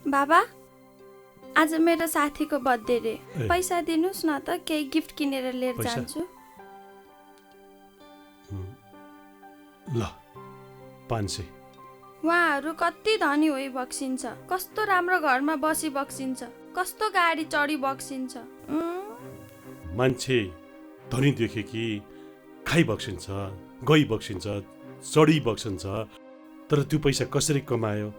बाबा आज मेरो साथीको बर्थडे रे, ए। पैसा दिनुस् न त केही गिफ्ट किनेर लिएर पैसा? जान्छु। ल 500। उहाँहरू कति धनी होइ बक्सिन्छ, कस्तो राम्रो घरमा बसी बक्सिन्छ, कस्तो गाडी चढी बक्सिन्छ। मान्छे धनी देखे कि खाइ बक्सिन्छ, गई बक्सिन्छ, चढी बक्सिन्छ, तर त्यो पैसा कसरी कमायो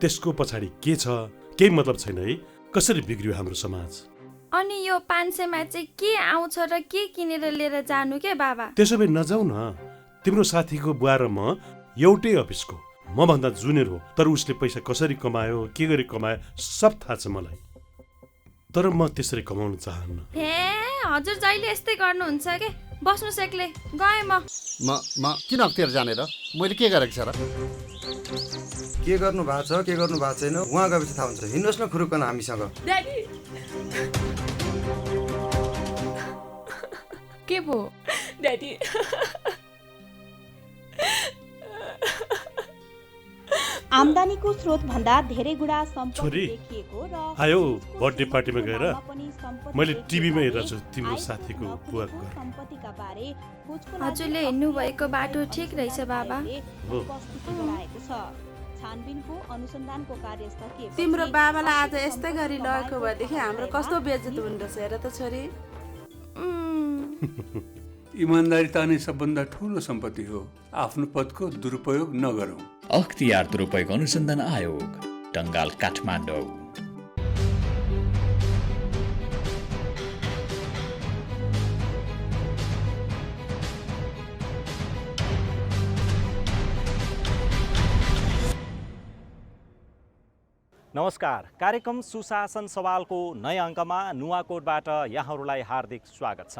त्यसको पछाडि के छ केही मतलब छैन है। कसरी बिग्रियो हाम्रो समाज। अनि यो 500 मा चाहिँ के आउँछ र के किनेर लिएर जानु के बाबा? त्यसो भए नजाऊ न। तिम्रो साथीको बुवा र म एउटै अफिसको, म भन्दा जुनियर हो, तर उसले पैसा कसरी कमायो के गरी कमायो सब थाहा छ मलाई। तर म त्यसरी कमाउन चाहन्न। हे हजुर जहिले यस्तै गर्नुहुन्छ के? बस्नु सेक्ले गएँ म किन अख्तियार जाने र? मैले के गरेको छ र? के गर्नु भएको छ के गर्नु भएको छैन उहाँ गएपछि थाहा हुन्छ। हिँड्नुहोस् न खुरुक्कन हामीसँग। ड्याडी के भो? ड्याडी आम्दानीको स्रोत भन्दा धेरै गुणा सम्पत्ति छोरी, देखिएको र आयो त्यसको बर्थडे सुरक्षित पार्टीमा गएर नाममा पनि सम्पत्ति मैले देखिएको टिभीमा भने हेरेको छु तिम्रो आयको साथीको नपुगेको बुवाको घर। सम्पत्तिका बारे खोजको लागि हजुरले हिँड्नु भएको बाटो ठिक रहेछ बाबा। हो। उपस्थिति गराएको छ। छानबिनको अनुसन्धानको कार्य सकिएपछि तिम्रो बाबालाई आज यस्तै गरी लगेको भएदेखि हाम्रो कस्तो बेइज्जत हुँदो रहेछ हेर त छोरी। इमान्दारिता नै सबभन्दा ठुलो सम्पत्ति हो। आफ्नो पदको दुरुपयोग नगरौँ। अख्तियार दुरुपयोग अनुसन्धान आयोग, टङ्गाल, काठमाडौँ। नमस्कार, कार्यक्रम सुशासन सवालको नयाँ अङ्कमा नुवाकोटबाट यहाँहरूलाई हार्दिक स्वागत छ।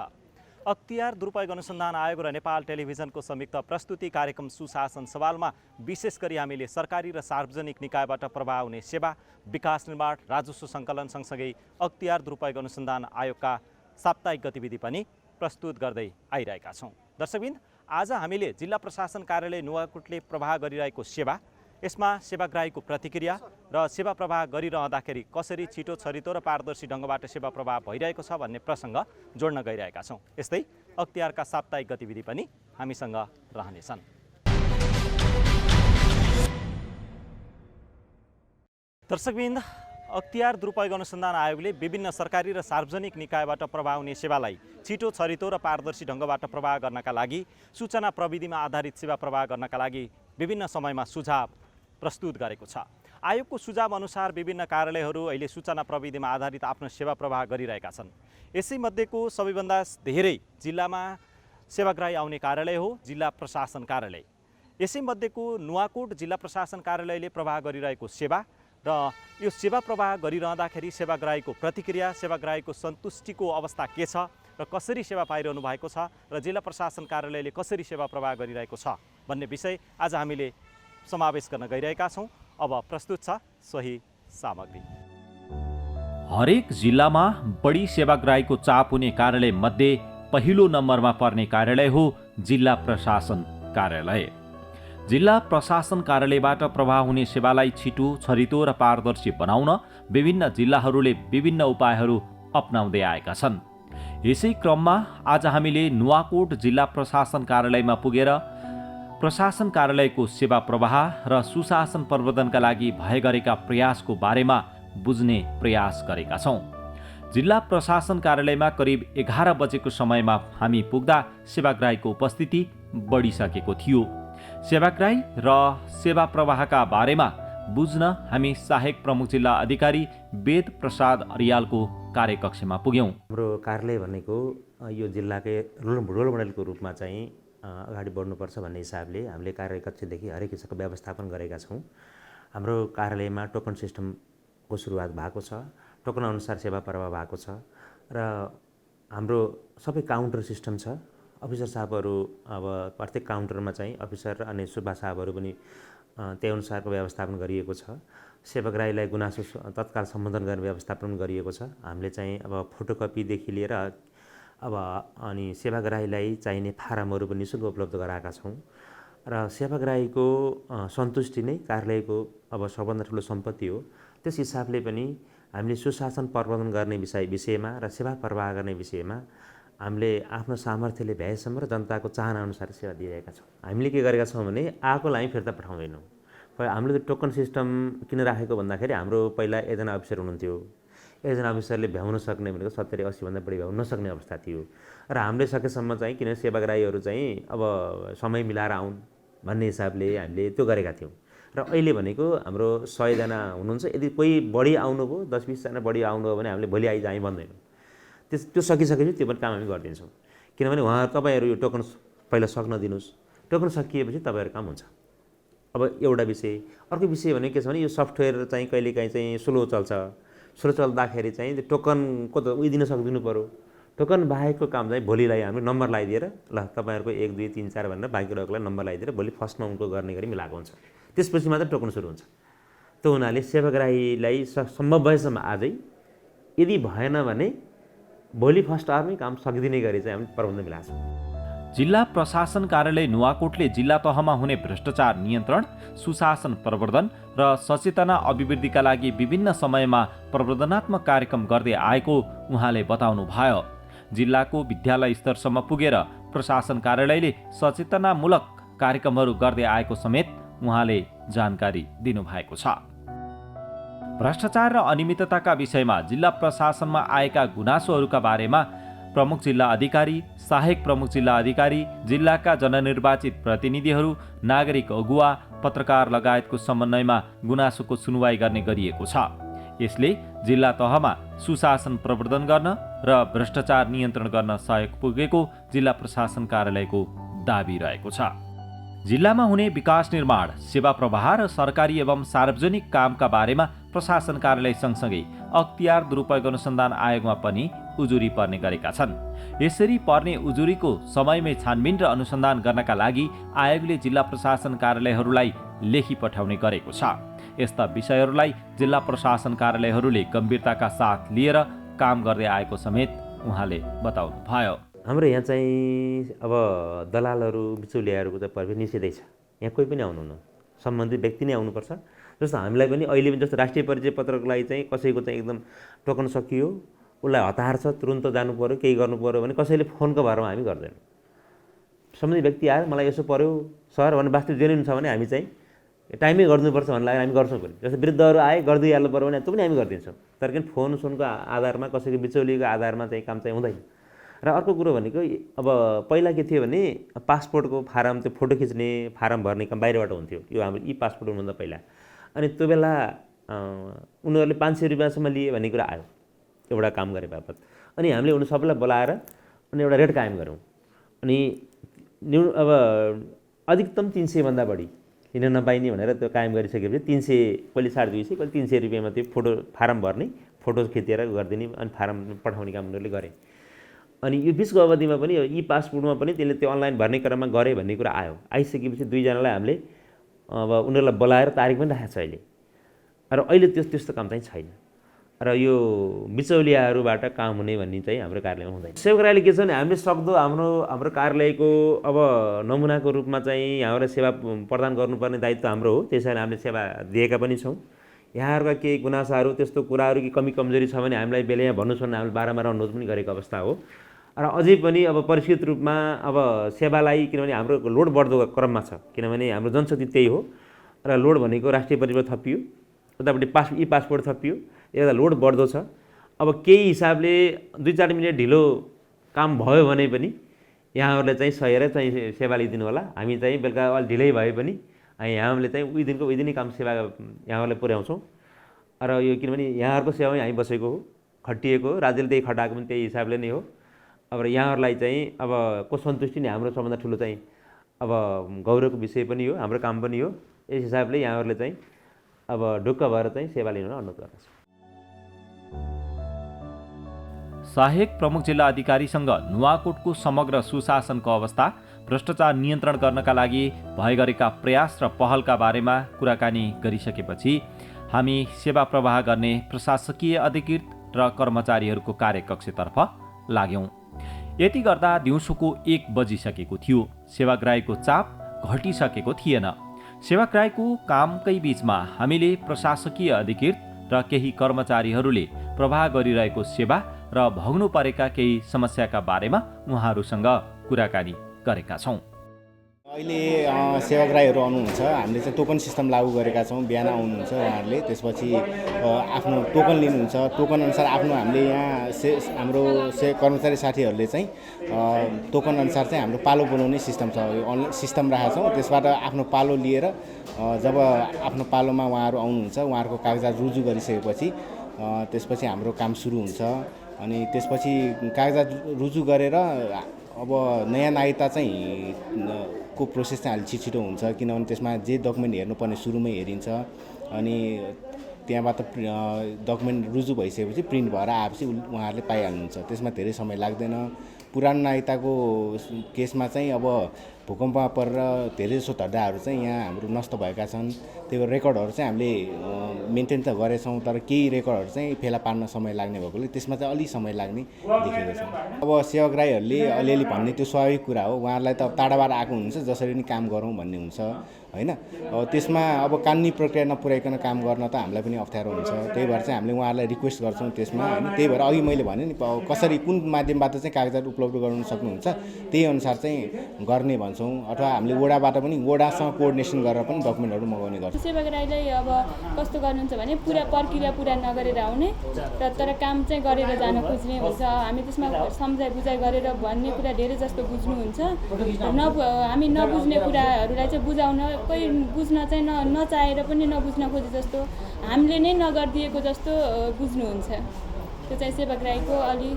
अख्तियार दुरुपयोग अनुसन्धान आयोग र नेपाल टेलिभिजनको संयुक्त प्रस्तुति कार्यक्रम सुशासन सवालमा विशेष गरी हामीले सरकारी र सार्वजनिक निकायबाट प्रभाव हुने सेवा, विकास निर्माण, राजस्व सङ्कलन सँगसँगै अख्तियार दुरुपयोग अनुसन्धान आयोगका साप्ताहिक गतिविधि पनि प्रस्तुत गर्दै आइरहेका छौँ। दर्शकबिन, आज हामीले जिल्ला प्रशासन कार्यालय नुवाकोटले प्रवाह गरिरहेको सेवा, यसमा सेवाग्राहीको प्रतिक्रिया र सेवा प्रवाह गरिरहँदाखेरि कसरी छिटो, छरितो र पारदर्शी ढङ्गबाट सेवा प्रवाह भइरहेको छ भन्ने प्रसङ्ग जोड्न गइरहेका छौँ। यस्तै अख्तियारका साप्ताहिक गतिविधि पनि हामीसँग रहनेछन्। दर्शकबिन, अख्तियार दुरुपयोग अनुसन्धान आयोगले विभिन्न सरकारी र सार्वजनिक निकायबाट प्रवाह हुने सेवालाई छिटो, छरितो र पारदर्शी ढङ्गबाट प्रवाह गर्नका लागि, सूचना प्रविधिमा आधारित सेवा प्रवाह गर्नका लागि विभिन्न समयमा सुझाव प्रस्तुत गरेको छ। आयोगको सुझाव अनुसार विभिन्न कार्यालयहरू अहिले सूचना प्रविधिमा आधारित आफ्नो सेवा प्रवाह गरिरहेका छन्। यसैमध्येको सबैभन्दा धेरै जिल्लामा सेवाग्राही आउने कार्यालय हो जिल्ला प्रशासन कार्यालय। यसैमध्येको नुवाकोट जिल्ला प्रशासन कार्यालयले प्रवाह गरिरहेको सेवा र यो सेवा प्रवाह गरिरहँदाखेरि सेवाग्राहीको प्रतिक्रिया, सेवाग्राहीको सन्तुष्टिको अवस्था के छ र कसरी सेवा पाइरहनु भएको छ र जिल्ला प्रशासन कार्यालयले कसरी सेवा प्रवाह गरिरहेको छ भन्ने विषय आज हामीले समावेश गर्न गइरहेका छौँ। अब प्रस्तुत छ सोही सामग्री। हरेक जिल्लामा बढी सेवाग्राहीको चाप हुने कार्यालय मध्ये पहिलो नम्बरमा पर्ने कार्यालय हो जिल्ला प्रशासन कार्यालय। जिल्ला प्रशासन कार्यालयबाट प्रवाह हुने सेवालाई छिटो, छरितो र पारदर्शी बनाउन विभिन्न जिल्लाहरूले विभिन्न उपायहरू अपनाउँदै आएका छन्। यसै क्रममा आज हामीले नुवाकोट जिल्ला प्रशासन कार्यालयमा पुगेर प्रशासन कार्यालयको सेवा प्रवाह र सुशासन प्रवर्धनका लागि भए गरेका प्रयासको बारेमा बुझ्ने प्रयास गरेका छौँ। जिल्ला प्रशासन कार्यालयमा करिब 11 बजेको समयमा हामी पुग्दा सेवाग्राहीको उपस्थिति बढिसकेको थियो। सेवाग्राही र सेवा प्रवाहका बारेमा बुझ्न हामी सहायक प्रमुख जिल्ला अधिकारी वेद प्रसाद अरियालको कार्यकक्षमा पुग्यौँ। हाम्रो कार्यालय भनेको यो जिल्लाकै रोल मोडलको रूपमा चाहिँ अगाडि बढ्नुपर्छ भन्ने हिसाबले हामीले कार्यकक्षदेखि हरेक किसिमको व्यवस्थापन गरेका छौँ। हाम्रो कार्यालयमा टोकन सिस्टमको सुरुवात भएको छ। टोकन अनुसार सेवा प्रवाह भएको छ र हाम्रो सबै काउन्टर सिस्टम छ। अफिसर साहबहरू अब प्रत्येक काउन्टरमा चाहिँ अफिसर अनि सुब्बा साहबहरू पनि त्यही अनुसारको व्यवस्थापन गरिएको छ। सेवाग्राहीलाई गुनासो तत्काल सम्बोधन गर्ने व्यवस्थापन गरिएको छ। हामीले चाहिँ अब फोटोकपीदेखि लिएर अब अनि सेवाग्राहीलाई चाहिने फारमहरू पनि निःशुल्क उपलब्ध गराएका छौँ र सेवाग्राहीको सन्तुष्टि नै कार्यालयको अब सबभन्दा ठुलो सम्पत्ति हो। त्यस हिसाबले पनि हामीले सुशासन प्रबन्धन गर्ने विषयमा र सेवा प्रवाह गर्ने विषयमा हामीले आफ्नो सामर्थ्यले भ्याएसम्म र जनताको चाहनाअनुसार सेवा दिइरहेका छौँ। हामीले के गरेका छौँ भने आएकोलाई फिर्ता पठाउँदैनौँ। हामीले त्यो टोकन सिस्टम किन राखेको भन्दाखेरि हाम्रो पहिला एकजना अफिसर हुनुहुन्थ्यो। एकजना अफिसरले भ्याउन सक्ने भनेको 70-80 भन्दा बढी भ्याउन नसक्ने अवस्था थियो र हामीले सकेसम्म चाहिँ किन सेवाग्राहीहरू चाहिँ अब समय मिलाएर आउन् भन्ने हिसाबले हामीले त्यो गरेका थियौँ। र अहिले भनेको हाम्रो 100 जना हुनुहुन्छ, यदि कोही बढी आउनुभयो 10-20 जना बढी आउनुभयो भने हामीले भोलि आइज हामी भन्दैनौँ। त्यो सकिसकेपछि त्यो पनि काम हामी गरिदिन्छौँ। किनभने तपाईँहरू यो टोकन पहिला सक्न दिनुहोस्, टोकन सकिएपछि तपाईँहरू काम हुन्छ। अब एउटा विषय। अर्को विषय भनेको के छ भने यो सफ्टवेयर चाहिँ कहिलेकाहीँ चाहिँ स्लो चल्छ। स्लो चल्दाखेरि चाहिँ त्यो टोकनको त दिन सक्दिनु पऱ्यो। टोकन बाहेकको काम चाहिँ भोलिलाई हामीले नम्बर लगाइदिएर ल तपाईँहरूको 1, 2, 3, 4 भनेर बाँकी रहेकोलाई नम्बर लगाइदिएर भोलि फर्स्टमा उनको गर्ने गरी मिलाएको हुन्छ। त्यसपछि मात्र टोकन सुरु हुन्छ। त्यो हुनाले सेवाग्राहीलाई सम्भव भएसम्म आजै, यदि भएन भने भोलि फर्स्ट आवरमै काम सकिदिने गरी चाहिँ हामीले प्रबन्ध मिलाएको छौँ। जिल्ला प्रशासन कार्यालय नुवाकोटले जिल्ला तहमा हुने भ्रष्टाचार नियन्त्रण, सुशासन प्रवर्धन र सचेतना अभिवृद्धिका लागि विभिन्न समयमा प्रवर्धनात्मक कार्यक्रम गर्दै आएको उहाँले बताउनु भयो। जिल्लाको विद्यालय स्तरसम्म पुगेर प्रशासन कार्यालयले सचेतनामूलक कार्यक्रमहरू गर्दै आएको समेत उहाँले जानकारी दिनुभएको छ। भ्रष्टाचार र अनियमितताका विषयमा जिल्ला प्रशासनमा आएका गुनासोहरूका बारेमा प्रमुख जिल्ला अधिकारी, सहायक प्रमुख जिल्ला अधिकारी, जिल्लाका जननिर्वाचित प्रतिनिधिहरू, नागरिक अगुवा, पत्रकार लगायतको समन्वयमा गुनासोको सुनवाई गर्ने गरिएको छ। यसले जिल्ला तहमा सुशासन प्रवर्धन गर्न र भ्रष्टाचार नियन्त्रण गर्न सहयोग पुगेको जिल्ला प्रशासन कार्यालयको दाबी रहेको छ। जिल्लामा हुने विकास निर्माण, सेवा प्रवाह र सरकारी एवं सार्वजनिक कामका बारेमा प्रशासन कार्यालय सँगसँगै अख्तियार दुरुपयोग अनुसन्धान आयोगमा पनि उजुरी पर्ने गरेका छन्। यसरी पर्ने उजुरीको समयमै छानबिन र अनुसन्धान गर्नका लागि आयोगले जिल्ला प्रशासन कार्यालयहरूलाई लेखी पठाउने गरेको छ। यस्ता विषयहरूलाई जिल्ला प्रशासन कार्यालयहरूले गम्भीरताका साथ लिएर काम गर्दै आएको समेत उहाँले बताउनु भयो। हाम्रो यहाँ चाहिँ अब दलालहरू, बिचौलियाहरूको चाहिँ प्रवेश निषेधै छ। यहाँ कोही पनि आउनुहुन्न, सम्बन्धित व्यक्ति नै आउनुपर्छ। जस्तो हामीलाई पनि अहिले पनि जस्तो राष्ट्रिय परिचय पत्रको लागि चाहिँ कसैको चाहिँ एकदम टोकन सकियो, उसलाई हतार छ, तुरुन्त जानु पऱ्यो, केही गर्नु पऱ्यो भने कसैले फोनको भरमा हामी गर्दैनौँ। सम्बन्धित व्यक्ति आयो, मलाई यसो पऱ्यो सर भने वास्तविक जेन्युन छ भने हामी चाहिँ टाइमै गर्नुपर्छ भन्ने लागेर हामी गर्छौँ पनि। जस्तो वृद्धहरू आए गरिदिइहाल्नु पऱ्यो भने त्यो पनि हामी गरिदिन्छौँ। तर किन फोनको आधारमा, कसैको बिचौलीको आधारमा चाहिँ काम चाहिँ हुँदैन। र अर्को कुरो भनेको अब पहिला के थियो भने पासपोर्टको फारम, त्यो फोटो खिच्ने फारम भर्ने काम बाहिरबाट हुन्थ्यो। यो हाम्रो पासपोर्ट हुनुभन्दा पहिला। अनि त्यो बेला उनीहरूले 500 रुपियाँसम्म लिए भन्ने कुरा आयो एउटा काम गरे बापत। अनि हामीले उनीहरू सबैलाई बोलाएर अनि एउटा रेट कायम गऱ्यौँ। अनि अब अधिकतम 300 भन्दा बढी हिँड्न नपाइने भनेर त्यो कायम गरिसकेपछि 300, कहिले 250, कहिले 300 रुपियाँमा त्यो फोटो फारम भर्ने, फोटो खिचेर गरिदिने अनि फारम पठाउने काम उनीहरूले गरे। अनि यो बिचको अवधिमा पनि ई पासपोर्टमा पनि त्यसले त्यो अनलाइन भर्ने क्रममा गरे भन्ने कुरा आयो। आइसकेपछि 2 जनालाई हामीले अब उनीहरूलाई बोलाएर तारिक पनि राखेको छ अहिले। र अहिले त्यस्तो काम चाहिँ छैन। र यो बिचौलियाहरूबाट काम हुने भन्ने चाहिँ हाम्रो कार्यालयमा हुँदैन। सेवाग्राहीले के छ भने हामीले सक्दो हाम्रो कार्यालयको अब नमुनाको रूपमा चाहिँ यहाँहरूलाई सेवा प्रदान गर्नुपर्ने दायित्व हाम्रो हो। त्यसैले हामीले सेवा दिएका पनि छौँ। यहाँहरूका केही गुनासाहरू, त्यस्तो कुराहरू कि कमी कमजोरी छ भने हामीलाई बेला यहाँ भन्नुहोस् भने हामीले बारम्बार अनुरोध पनि गरेको अवस्था हो। र अझै पनि अब परिष्कृत रूपमा अब सेवालाई, किनभने हाम्रो लोड बढ्दो क्रममा छ, किनभने हाम्रो जनशक्ति त्यही हो। र लोड भनेको राष्ट्रिय परिचय थपियो, उतापट्टि ई पासपोर्ट थपियो, एउटा लोड बढ्दो छ। अब केही हिसाबले 2-4 मिनट ढिलो काम भयो भने पनि यहाँहरूले चाहिँ सहेर चाहिँ सेवा लिइदिनु होला। हामी चाहिँ बेलुका अलि ढिलै भए पनि यहाँहरूले चाहिँ उही दिनै काम सेवा यहाँहरूलाई पुर्याउँछौँ। र यो किनभने यहाँहरूको सेवामै हामी बसेको हो, खटिएको हो, राज्यले त्यही खटाएको पनि त्यही हिसाबले नै हो। अब यहाँहरूलाई चाहिँ अब को सन्तुष्टि नै हाम्रो सबभन्दा ठुलो चाहिँ अब गौरवको विषय पनि हो, हाम्रो काम पनि हो। यस हिसाबले यहाँहरूले चाहिँ अब ढुक्क भएर चाहिँ सेवा लिन अनुरोध गर्दछु। सहायक प्रमुख जिल्ला अधिकारीसँग नुवाकोटको समग्र सुशासनको अवस्था, भ्रष्टाचार नियन्त्रण गर्नका लागि भए गरेका प्रयास र पहलका बारेमा कुराकानी गरिसकेपछि हामी सेवा प्रवाह गर्ने प्रशासकीय अधिकृत र कर्मचारीहरूको कार्यकक्षतर्फ लाग्यौँ। यति गर्दा दिउँसोको 1 बजिसकेको थियो। सेवाग्राहीको चाप घटिसकेको थिएन। सेवाग्राहीको कामकै बीचमा हामीले प्रशासकीय अधिकृत र केही कर्मचारीहरूले प्रवाह गरिरहेको सेवा र भोग्नु परेका केही समस्याका बारेमा उहाँहरूसँग कुराकानी गरेका छौँ। अहिले सेवाग्राहीहरू आउनुहुन्छ, हामीले चाहिँ टोकन सिस्टम लागू गरेका छौँ। बिहान आउनुहुन्छ उहाँहरूले, त्यसपछि आफ्नो टोकन लिनुहुन्छ। टोकन अनुसार आफ्नो हामीले यहाँ हाम्रो कर्मचारी साथीहरूले चाहिँ टोकन अनुसार चाहिँ हाम्रो पालो बोलाउने सिस्टम छ, अनलाइन सिस्टम राखेका छौँ। त्यसबाट आफ्नो पालो लिएर जब आफ्नो पालोमा उहाँहरू आउनुहुन्छ, उहाँहरूको कागजात रुजु गरिसकेपछि त्यसपछि हाम्रो काम सुरु हुन्छ। अनि त्यसपछि कागजात रुजु गरेर अब नयाँ नागरिकता चाहिँ को प्रोसेस चाहिँ अलि छिटो हुन्छ, किनभने त्यसमा जे डकुमेन्ट हेर्नुपर्ने सुरुमै हेरिन्छ। अनि त्यहाँबाट डकुमेन्ट रुजु भइसकेपछि प्रिन्ट भएर आएपछि उहाँहरूले पाइहाल्नुहुन्छ। त्यसमा धेरै समय लाग्दैन। पुरानो नागरिकताको केसमा चाहिँ अब भूकम्पमा परेर धेरै जसो धड्डाहरू चाहिँ यहाँ हाम्रो नष्ट भएका छन्। त्यही भएर रेकर्डहरू चाहिँ हामीले मेन्टेन त गरेछौँ, तर केही रेकर्डहरू चाहिँ फेला पार्न समय लाग्ने भएकोले त्यसमा चाहिँ अलि समय लाग्ने देखेको छ। अब सेवाग्राहीहरूले अलिअलि भन्ने त्यो स्वाभाविक कुरा हो। उहाँहरूलाई त टाढाबाट आएको हुन्छ, जसरी नि काम गरौँ भन्ने हुन्छ होइन। अब त्यसमा अब कानुनी प्रक्रिया नपुर्याइकन काम गर्न त हामीलाई पनि अप्ठ्यारो हुन्छ। त्यही भएर चाहिँ हामीले उहाँहरूलाई रिक्वेस्ट गर्छौँ त्यसमा होइन। त्यही भएर अघि मैले भने नि कसरी कुन माध्यमबाट चाहिँ कागजात उपलब्ध गराउन सक्नुहुन्छ त्यही अनुसार चाहिँ गर्ने भन्छौँ। अथवा हामीले वडाबाट पनि वडासँग कोअर्डिनेसन गरेर पनि डकुमेन्टहरू मगाउने गर्छौँ। सेवाग्राहीलाई अब कस्तो गर्नुहुन्छ भने पुरा प्रक्रिया पुरा नगरेर आउने र तर काम चाहिँ गरेर जान खोज्ने हुन्छ। हामी त्यसमा सम्झाइ बुझाइ गरेर भन्ने कुरा धेरै जस्तो बुझ्नुहुन्छ। हामी नबुझ्ने कुराहरूलाई चाहिँ बुझाउन कोही बुझ्न चाहिँ नचाहेर पनि नबुझ्न खोजे जस्तो हामीले नै नगरिदिएको जस्तो बुझ्नुहुन्छ। त्यो चाहिँ सेवाग्राहीको अलि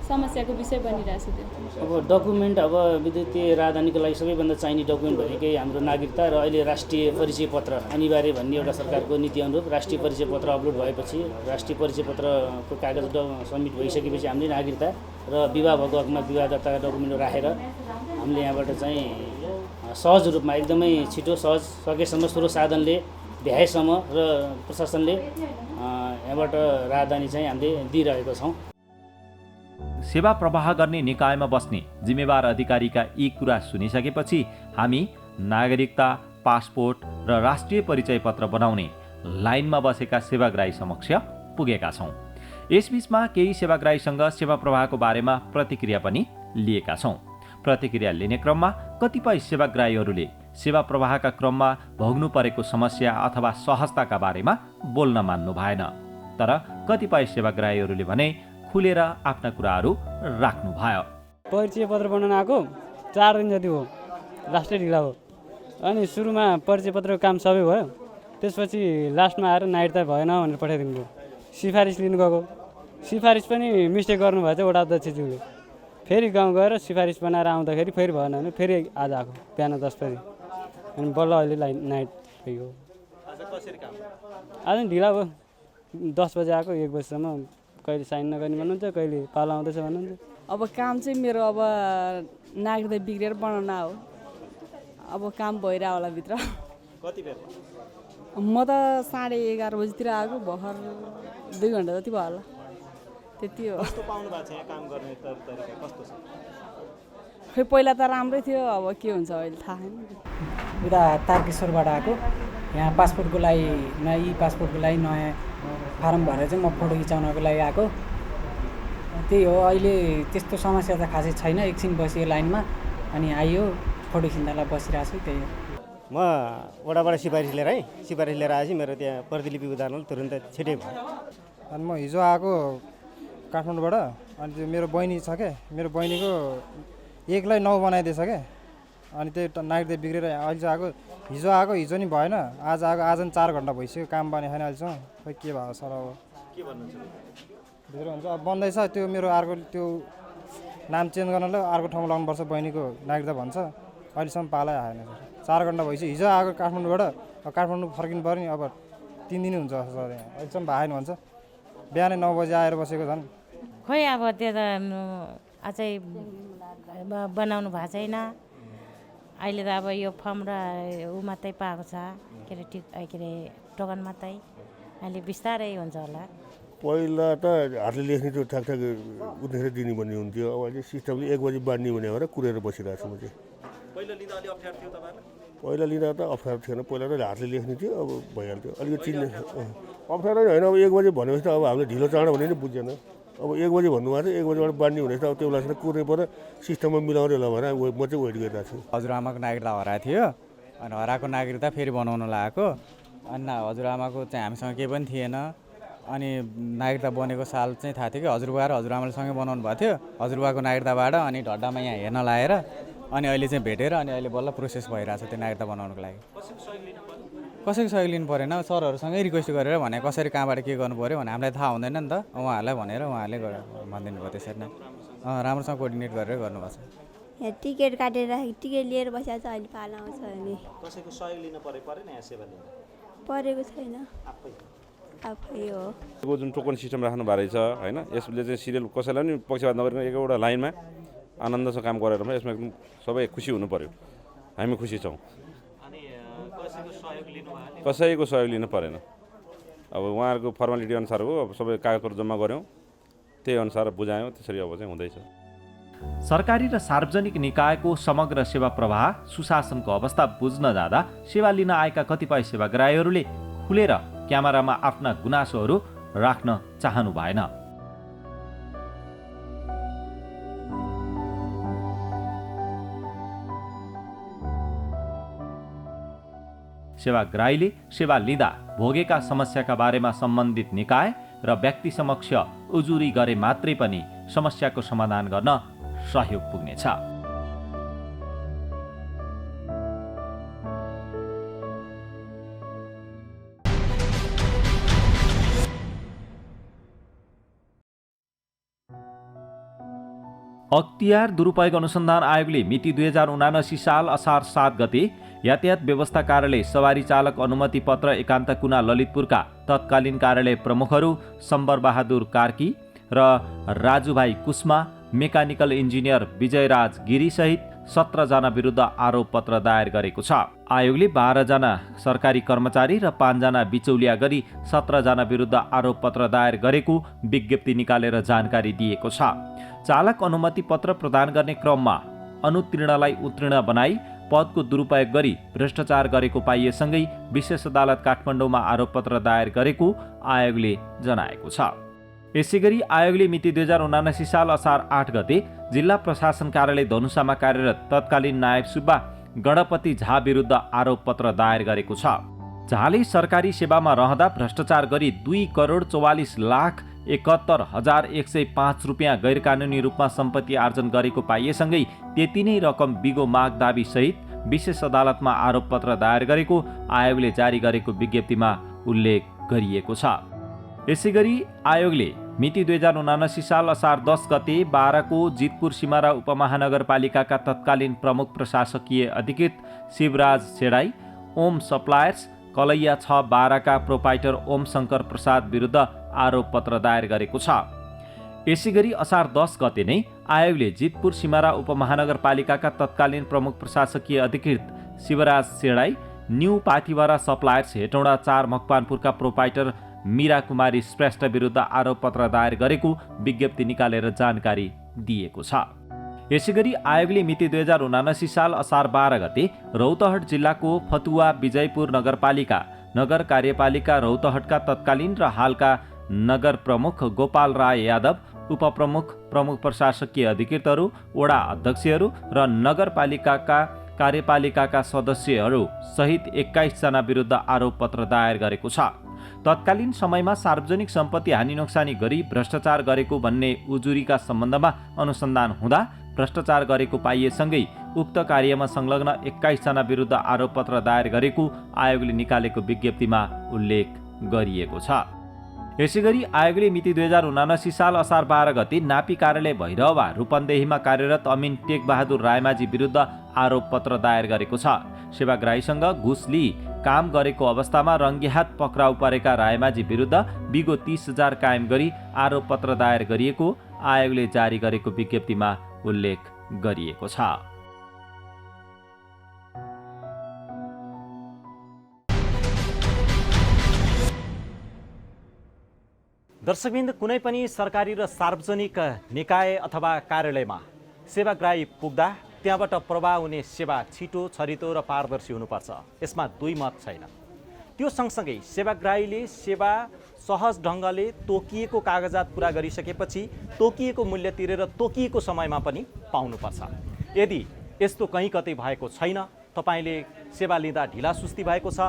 समस्याको विषय बनिरहेको छ। त्यो अब डकुमेन्ट अब विद्युतीय राजधानीको लागि सबैभन्दा चाहिने डकुमेन्ट भनेकै हाम्रो नागरिकता र अहिले राष्ट्रिय परिचय पत्र अनिवार्य भन्ने एउटा सरकारको नीति अनुरूप राष्ट्रिय परिचय पत्र अपलोड भएपछि राष्ट्रिय परिचय पत्रको कागज सब्मिट भइसकेपछि हामीले नागरिकता र विवाह भएको हकमा विवाह दर्ताका डकुमेन्टहरू राखेर हामीले यहाँबाट चाहिँ सहज रूपमा एकदमै छिटो सहज सकेसम्म स्रोत साधनले भ्याएसम्म र प्रशासनले यहाँबाट राजधानी चाहिँ हामीले दिइरहेको छौँ। सेवा प्रवाह गर्ने निकायमा बस्ने जिम्मेवार अधिकारीका यी कुरा सुनिसकेपछि हामी नागरिकता, पासपोर्ट र राष्ट्रिय परिचय पत्र बनाउने लाइनमा बसेका सेवाग्राही समक्ष पुगेका छौँ। यसबीचमा केही सेवाग्राहीसँग सेवा प्रवाहको बारेमा प्रतिक्रिया पनि लिएका छौँ। प्रतिक्रिया लिने क्रममा कतिपय सेवाग्राहीहरूले सेवा प्रवाहका क्रममा भोग्नु परेको समस्या अथवा सहजताका बारेमा बोल्न मान्नु भएन। तर कतिपय सेवाग्राहीहरूले भने खुलेर आफ्ना कुराहरू राख्नु भयो। परिचय पत्र बनाउन आएको 4 दिन जति हो, लास्टै ढिला हो। अनि सुरुमा परिचय पत्रको काम सबै भयो, त्यसपछि लास्टमा आएर नागरिकता भएन भनेर पठाइदिनु भयो। सिफारिस लिनु गएको, सिफारिस पनि मिस्टेक गर्नुभएको थियो वडा अध्यक्षज्यूले। फेरि गाउँ गएर सिफारिस बनाएर आउँदाखेरि फेरि भएन भने फेरि आज आएको बिहान 10 बजी। अनि बल्ल अहिले नाइट गयो। आज ढिला भयो, 10 बजी आएको 1 बजीसम्म। कहिले साइन नगर्ने भन्नुहुन्छ, कहिले पालो आउँदैछ भन्नुहुन्छ। अब काम चाहिँ मेरो अब नागरिकता बिग्रेर बनाउन हो। अब काम भइरह होला भित्र। कति बेर? म त 11:30 बजीतिर आएको, भर्खर 2 घन्टा जति भयो होला। त्यति हो। कस्तो पाउनु भएको छ यहाँ काम गर्ने तरिका कस्तो छ? खै पहिला त राम्रै थियो, अब के हुन्छ अहिले थाहा छैन। उता तारकेश्वरबाट आएको, यहाँ पासपोर्टको लागि ई पासपोर्टको लागि नयाँ फारम भरेर चाहिँ म फोटो खिचाउनको लागि आएको। त्यही हो, अहिले त्यस्तो समस्या त खासै छैन। एकछिन बसियो लाइनमा अनि आइयो, फोटो खिच्नलाई बसिरहेको छु। त्यही हो। म वडाबाट सिफारिस लिएर आएपछि मेरो त्यहाँ प्रतिलिपि उदाहरण तुरन्त छिटै भयो। अनि म हिजो आएको काठमाडौँबाट। अनि त्यो मेरो बहिनी छ क्या, मेरो बहिनीको 1लाई 9 बनाइदिएछ क्या। अनि त्यही नागरिकता बिग्रेर अहिले आएको। हिजो नि भएन, आज आएको। आज नि 4 घन्टा भइसक्यो, काम बने छैन अहिलेसम्म। खै के भएको सर? अब के भन्नुहुन्छ? भित्र हुन्छ अब बन्दैछ। त्यो मेरो अर्को त्यो नाम चेन्ज गर्नलाई अर्को ठाउँमा लाउनुपर्छ बहिनीको नागरिकता भन्छ। अहिलेसम्म पालै आएन सर। 4 घन्टा भइसक्यो। हिजो आएको काठमाडौँबाट, काठमाडौँ फर्किनु पर्यो नि। अब 3 दिन हुन्छ सर, यहाँ अहिलेसम्म भएन भन्छ। बिहानै 9 बजी आएर बसेको झन्। खोइ अब त्यो त अझै बनाउनु भएको छैन। अहिले त अब यो फर्म र ऊ मात्रै पाएको छ, के अरे टोकन मात्रै। अहिले बिस्तारै हुन्छ होला। पहिला त हातले लेख्ने त्यो ठ्याकठ्याक उठेर दिने भन्ने हुन्थ्यो। अब अहिले सिस्टमले 1 बजी बाँड्ने भने भएर कुरेर बसिरहेको छु म चाहिँ। पहिला लिँदा अलि अप्ठ्यारो थियो तपाईँलाई? पहिला लिँदा त अप्ठ्यारो थिएन, पहिला त हातले लेख्ने थियो, अब भइहाल्थ्यो। अलिकति चिन्ने अप्ठ्यारो नै होइन, अब 1 बजे भनेपछि त अब हामीले ढिलो चाँडो भने नि बुझेन। अब 1 बजे भन्नुभएको थियो, 1 बजेबाट बाँड्ने हुनेछ, अब त्यो बेलासम्म कुर्नै पर्यो, सिस्टममा मिलाउने होला भनेर म चाहिँ वेट गरिरहेको छु। हजुरआमाको नागरिकता हराएको थियो, अनि हराएको नागरिकता फेरि बनाउन लागेको, अनि हजुरआमाको चाहिँ हामीसँग केही पनि थिएन। अनि नागरिकता बनेको साल चाहिँ थाहा थियो कि हजुरबा र हजुरआमाले सँगै बनाउनु भएको थियो। हजुरबाको नागरिकताबाट अनि ढड्डामा यहाँ हेर्न लाएर अनि अहिले चाहिँ भेटेर अनि अहिले बल्ल प्रोसेस भइरहेछ त्यो नागरिकता बनाउनको लागि। कसैको सहयोग लिनु परेन, सरहरूसँगै रिक्वेस्ट गरेर भने कसरी कहाँबाट के गर्नु पऱ्यो भने हामीलाई थाहा हुँदैन नि त, उहाँहरूलाई भनेर उहाँहरूले भनिदिनु भयो त्यसरी नै। राम्रोसँग कोअर्डिनेट गरेर गर्नुपर्छ। यहाँ टिकट काटेर टिकट लिएर बसेको छ, अहिले पाला आउँछ भने कसैको सहयोग लिनु परेन यहाँ सेवा लिन? परेको छैन, आफै हो। जुन टोकन सिस्टम राख्नु भएको रहेछ होइन, यसले चाहिँ सिरियल कसैलाई पनि पक्षपात नगरिकन एकवटा लाइनमा आनन्दसँग काम गरेर यसमा एकदम सबै खुसी हुनु पर्यो। हामी खुसी छौँ। कसैको सहयोग लिनु परेन। अब उहाँहरूको फर्मालिटी अनुसार हो, अब सबै कागजपत्र जम्मा गऱ्यौँ, त्यही अनुसार बुझायौँ, त्यसरी अब चाहिँ हुँदैछ। सरकारी र सार्वजनिक निकायको समग्र सेवा प्रवाह सुशासनको अवस्था बुझ्न जाँदा सेवा लिन आएका कतिपय सेवाग्राहीहरूले खुलेर क्यामेरामा आफ्ना गुनासोहरू राख्न चाहनु भएन। सेवाग्राहीले सेवा लिँदा भोगेका समस्याका बारेमा सम्बन्धित निकाय र व्यक्ति समक्ष उजुरी गरे मात्रै पनि समस्याको समाधान गर्न सहयोग पुग्नेछ। अख्तियार दुरुपयोग अनुसन्धान आयोगले मिति 2079 साल असार 7 गते यातायात व्यवस्था कार्यालय सवारी चालक अनुमति पत्र एकान्त कुना ललितपुरका तत्कालीन कार्यालय प्रमुखहरू सम्बर बहादुर कार्की र राजुभाइ कुस्मा, मेकानिकल इन्जिनियर विजयराज गिरी सहित 17 जना विरुद्ध आरोप पत्र दायर गरेको छ। आयोगले 12 जना सरकारी कर्मचारी र 5 जना बिचौलिया गरी 17 जना विरुद्ध आरोप पत्र दायर गरेको विज्ञप्ति निकालेर जानकारी दिएको छ। चालक अनुमति पत्र प्रदान गर्ने क्रममा अनुत्तीर्णलाई उत्तीर्ण बनाई पदको दुरुपयोग गरी भ्रष्टाचार गरेको पाइएसँगै विशेष अदालत काठमाडौँमा आरोपपत्र दायर गरेको आयोगले जनाएको छ। यसैगरी आयोगले मिति 2079 साल असार 8 गते जिल्ला प्रशासन कार्यालय धनुषामा कार्यरत तत्कालीन नायब सुब्बा गणपति झा विरुद्ध आरोपपत्र दायर गरेको छ। झाले सरकारी सेवामा रहँदा भ्रष्टाचार गरी 2,44,71,105 रुपियाँ गैरकानुनी रूपमा सम्पत्ति आर्जन गरेको पाइएसँगै त्यति नै रकम बिगो माग दाबी सहित विशेष अदालतमा आरोपपत्र दायर गरेको आयोगले जारी गरेको विज्ञप्तिमा उल्लेख गरिएको छ। यसैगरी आयोगले मिति 2079 साल असार 10 गते बाराको जितपुर सिमारा उपमहानगरपालिकाका तत्कालीन प्रमुख प्रशासकीय अधिकृत शिवराज सेडाई, ओम सप्लायर्स कलैया 6 बाराका प्रोपाइटर ओम शङ्कर प्रसाद विरुद्ध आरोपपत्र दायर गरेको छ। यसैगरी असार 10 गते नै आयोगले जितपुर सिमारा उपमहानगरपालिकाका तत्कालीन प्रमुख प्रशासकीय अधिकृत शिवराज सेडाई, न्यू पाथिभरा सप्लायर्स हेटौँडा 4 मकवानपुरका प्रोपाइटर मीरा कुमारी श्रेष्ठ विरुद्ध आरोपपत्र दायर गरेको विज्ञप्ति निकालेर जानकारी दिएको छ। यसैगरी आयोगले मिति 2079 साल असार 12 गते रौतहट जिल्लाको फतुवा विजयपुर नगरपालिका नगर कार्यपालिका रौतहटका तत्कालीन र हालका नगर प्रमुख गोपाल राय यादव, उपप्रमुख, प्रमुख प्रशासकीय अधिकृतहरू, वडा अध्यक्षहरू र नगरपालिकाका कार्यपालिकाका सदस्यहरू सहित 21 जना विरुद्ध आरोपपत्र दायर गरेको छ। तत्कालीन समयमा सार्वजनिक सम्पत्ति हानि नोक्सानी गरी भ्रष्टाचार गरेको भन्ने उजुरीका सम्बन्धमा अनुसन्धान हुँदा भ्रष्टाचार गरेको पाइएसँगै उक्त कार्यमा संलग्न 21 जना विरुद्ध आरोपपत्र दायर गरेको आयोगले निकालेको विज्ञप्तिमा उल्लेख गरिएको छ। यसैगरी आयोगले मिति 2079 साल असार 12 गते नापी कार्यालय भैरवा रूपन्देहीमा कार्यरत अमिन टेक बहादुर रायमाझी विरुद्ध आरोपपत्र दायर गरेको छ। सेवाग्राहीसँग घुस लिई काम गरेको अवस्थामा रङ्गेहात पक्राउ परेका रायमाझी विरुद्ध बिगो 30,000 कायम गरी आरोपपत्र दायर गरिएको आयोगले जारी गरेको विज्ञप्तिमा उल्लेख गरिएको छ। दर्शकवृन्द, कुनै पनि सरकारी र सार्वजनिक निकाय अथवा कार्यालयमा सेवाग्राही पुग्दा त्यहाँबाट प्रवाह हुने सेवा छिटो, छरितो र पारदर्शी हुनुपर्छ। यसमा दुई मत छैन। त्यो सँगसँगै सेवाग्राहीले सेवा सहज ढङ्गले तोकिएको कागजात पुरा गरिसकेपछि तोकिएको मूल्य तिरेर तोकिएको समयमा पनि पाउनुपर्छ। यदि यस्तो कहीँ कतै भएको छैन, तपाईँले सेवा लिँदा ढिलासुस्ती भएको छ,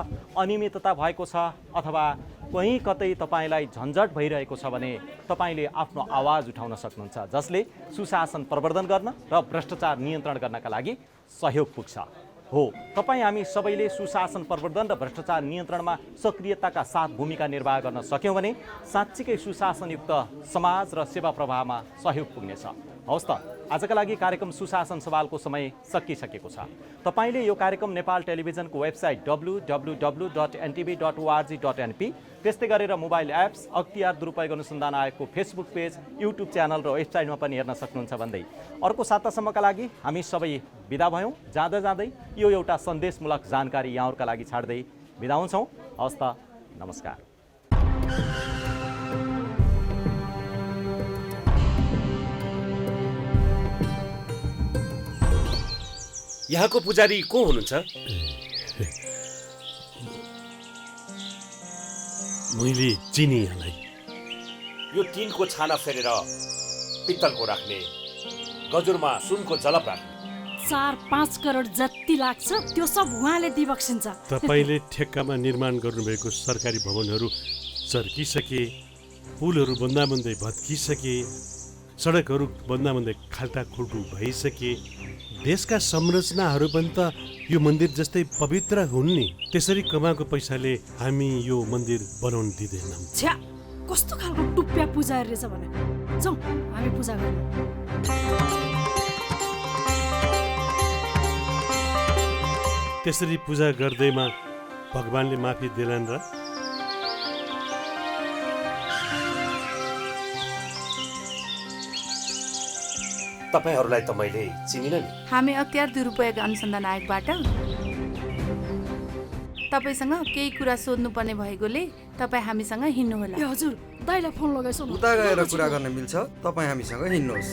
अनियमितता भएको छ अथवा कहीँ कतै तपाईँलाई झन्झट भइरहेको छ भने तपाईँले आफ्नो आवाज उठाउन सक्नुहुन्छ, जसले सुशासन प्रवर्धन गर्न र भ्रष्टाचार नियन्त्रण गर्नका लागि सहयोग पुग्छ। हो, तपाईँ हामी सबैले सुशासन प्रवर्धन र भ्रष्टाचार नियन्त्रणमा सक्रियताका साथ भूमिका निर्वाह गर्न सक्यौँ भने साँच्चीकै सुशासनयुक्त समाज र सेवा प्रवाहमा सहयोग पुग्नेछ। हवस् त, आजका लागि कार्यक्रम सुशासन सवालको समय सकिसकेको छ। तपाईँले यो कार्यक्रम नेपाल टेलिभिजनको वेबसाइट www.ntv.org.np, त्यस्तै गरेर मोबाइल एप्स, अख्तियार दुरुपयोग अनुसन्धान आयोगको फेसबुक पेज, युट्युब च्यानल र वेबसाइटमा पनि हेर्न सक्नुहुन्छ भन्दै अर्को सातासम्मका लागि हामी सबै बिदा भयौँ। जाँदा जाँदै यो एउटा सन्देशमूलक जानकारी यहाँहरूका लागि छाड्दै बिदा हुन्छौँ। हवस् त, नमस्कार। यहाँको पुजारी को हुनुहुन्छ? मैले चिनी यहाँलाई। यो टिनको छाना फेरेर पित्तलको राख्ने, गजुरमा सुनको जलप राख्ने। 4-5 करोड जति लाग्छ त्यो सब उहाँले दिबक्सिन्छ। तपाईँले ठेक्कामा निर्माण गर्नुभएको सरकारी भवनहरू चर्किसके, पुलहरू बन्दाबन्दै भत्किसके, सडकहरू बन्दाबन्दै खाल्टाखुल्टु भइसके, देशका संरचनाहरू पनि त यो मन्दिर जस्तै पवित्र हुन् नि। त्यसरी कमाएको पैसाले हामी यो मन्दिर बनाउन दिँदैनौँ। छ्या, कस्तो खालको टुप्प्या पुजारी रहेछ भने। जाउँ हामी पूजा गरौँ। त्यसरी पूजा गर्दैमा भगवानले माफी दिलान् र? तपाईहरूलाई त मैले चिनिनँ नि। हामी अख्तियार दुरुपयोग अनुसन्धान आयोगबाट तपाईसँग केही कुरा सोध्नुपर्ने भएकोले तपाईँ हामीसँग हिँड्नुहोला। हजुर, दाइलाई फोन लगाइसो। उता गएर कुरा गर्न मिल्छ, तपाईँ हामीसँग हिँड्नुहोस्।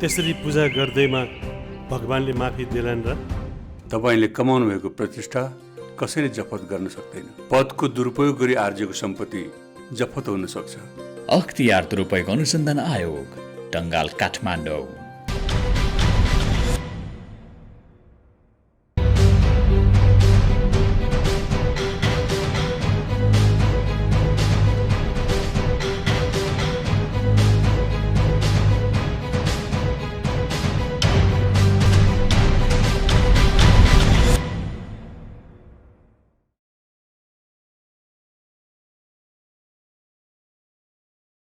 त्यसरी पूजा गर्दैमा भगवानले माफी दिलान् र? तपाईँले कमाउनु भएको प्रतिष्ठा कसैले जफत गर्न सक्दैन। पदको दुरुपयोग गरी आर्जेको सम्पत्ति जफत हुन सक्छ। अख्तियार दुरुपयोग अनुसन्धान आयोग, टंगाल, काठमाडौँ।